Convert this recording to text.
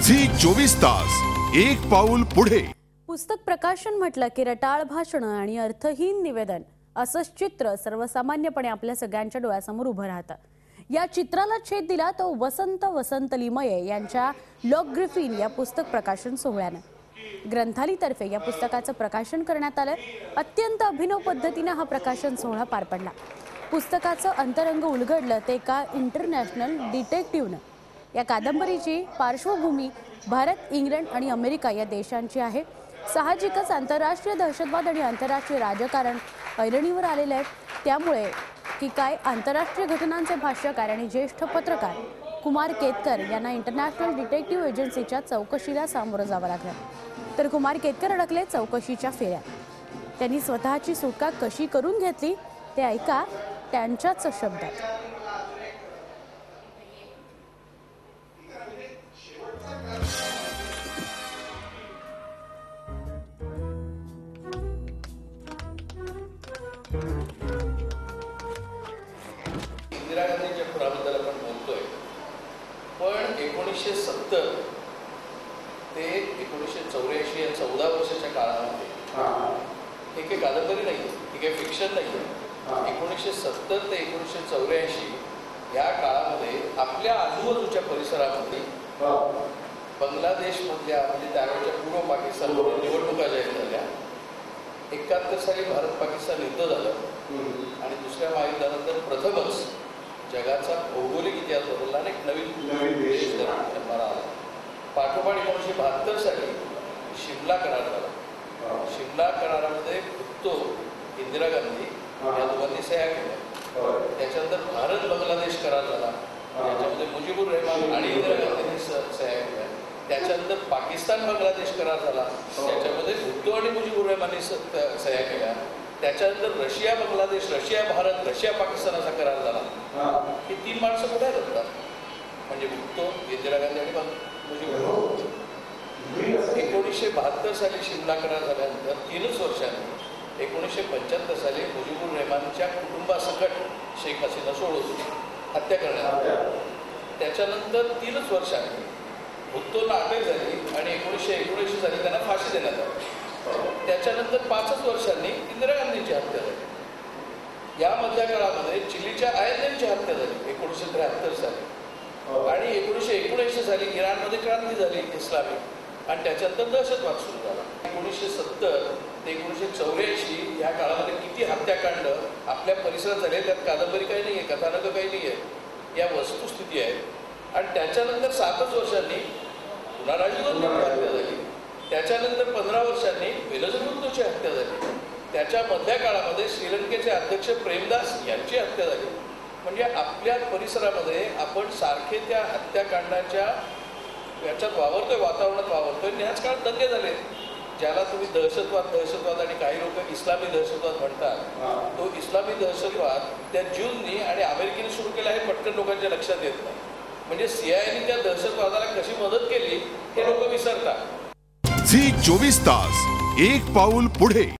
Zee 24 तास एक पाऊल पुढे। पुस्तक प्रकाशन म्हटलं की रटाळ भाषण आणि अर्थहीन निवेदन असंच चित्र सर्वसामान्यपणे आपल्या सगळ्यांच्या डोळ्यासमोर उभं राहतं। या चित्राला छेद दिला तो वसंत लिमये यांच्या लॉग ग्रिफिन या पुस्तक प्रकाशन सोहळ्याने। ग्रंथालयातर्फे या पुस्तकाचं प्रकाशन करण्यात आलं। अत्यंत अभिनव पद्धतीने हा प्रकाशन सोहळा पार पडला। पुस्तकाचं अंतरंग उलगडलं ते एका इंटरनॅशनल डिटेक्टिव्हने। या कादंबरीची पार्श्वभूमी भारत, इंग्लंड आणि अमेरिका या देशांची आहे। साहजिकच आंतरराष्ट्रीय दहशतवाद आणि आंतरराष्ट्रीय राजकारण ऐरणीवर आलेले आहे। त्यामुळे की काय आंतरराष्ट्रीय घटनांचे भाष्यकार आणि ज्येष्ठ पत्रकार कुमार केतकर यांना इंटरनॅशनल डिटेक्टिव्ह एजन्सीच्या चौकशीला सामोरं जावं लागलं। तर कुमार केतकर अडकले चौकशीच्या फेऱ्यात। त्यांनी स्वतःची सुटका कशी करून घेतली ते ऐका त्यांच्याच शब्दात। इंदिरा गांधींच्या खुनाबद्दल आपण बोलतोय, पण 1970 ते 1984 या 14 वर्षाच्या काळामध्ये हे काही कादंबरी नाही, हे काही फिक्शन नाही। 1970 ते 1984 या काळामध्ये आपल्या आजूबाजूच्या परिसरामध्ये बांगलादेशमधल्या म्हणजे त्यावेळच्या पूर्व पाकिस्तानमधून निवडणुका जाहीर झाल्या। 71 साली भारत पाकिस्तान युद्ध झालं आणि दुसऱ्या महायुद्धानंतर प्रथमच जगाचा भौगोलिक इतिहास बदलला आणि एक नवीन देश जन्माला आला। पाठोपाठ 1972 साली शिमला करार झाला। शिमला करारामध्ये भुत्तो, इंदिरा गांधी या दोघांनी सह्या केल्या। त्याच्यानंतर भारत बांगलादेश करार झाला, त्याच्यामध्ये मुजीबुर रहमान आणि इंदिरा गांधींनी सह्या केल्या। त्याच्यानंतर पाकिस्तान बांगलादेश करार झाला, त्याच्यामध्ये भुत्तो आणि मुजीबुर रहमाननी सह्या केल्या। त्याच्यानंतर Russia Bangladesh, Russia Bharat, Russia Pakistan असा करार झाला। ही तीन माणसं कुठे होतात म्हणजे भुत्तो, इंदिरा गांधी आणि मुजीबुर। 1972 साली शिमला करार झाल्यानंतर 3च वर्षांनी 1975 साली मुजीबुर रहमानच्या कुटुंबासकट शेख हसीना सोडून हत्या करण्यात आली। त्याच्यानंतर 3च वर्षांनी भुत्तोला अटक झाली आणि 1979 साली त्यांना फाशी देण्यात आली। त्याच्यानंतर 5च वर्षांनी इंदिरा गांधींची हत्या झाली। या मधल्या काळामध्ये चिलीच्या आयदेंची हत्या झाली 1973 साली आणि 1979 साली इराणमध्ये क्रांती झाली इस्लामिक आणि त्याच्यानंतर दहशतवाद सुरू झाला। 1970 ते 1984 या काळामध्ये किती हत्याकांड आपल्या परिसरात झाले, त्यात कादंबरी काही नाही आहे, कथानक काही नाही आहे, या वस्तुस्थिती आहेत। आणि त्याच्यानंतर 7च वर्षांनी पुन्हा राजीव गांधींची हत्या झाली। त्याच्यानंतर 15 वर्षांनी बेनजीर भुत्तोची हत्या झाली। त्याच्या मधल्या काळामध्ये श्रीलंकेचे अध्यक्ष प्रेमदास यांची हत्या झाली। म्हणजे आपल्या परिसरामध्ये आपण सारखे त्या हत्याकांडाच्या याच्यात वावरतोय, वातावरणात वावरतोय। याच काळात दंगे झाले, ज्याला तुम्ही दहशतवाद आणि काही लोक इस्लामी दहशतवाद म्हणतात। तो इस्लामी दहशतवाद त्या ज्यूंनी आणि अमेरिकेने सुरू केला हे पटकन लोकांच्या लक्षात येत नाही। म्हणजे सीआयएने त्या दहशतवादाला कशी मदत केली हे लोक विसरतात। झी 24 तास एक पाऊल पुढे।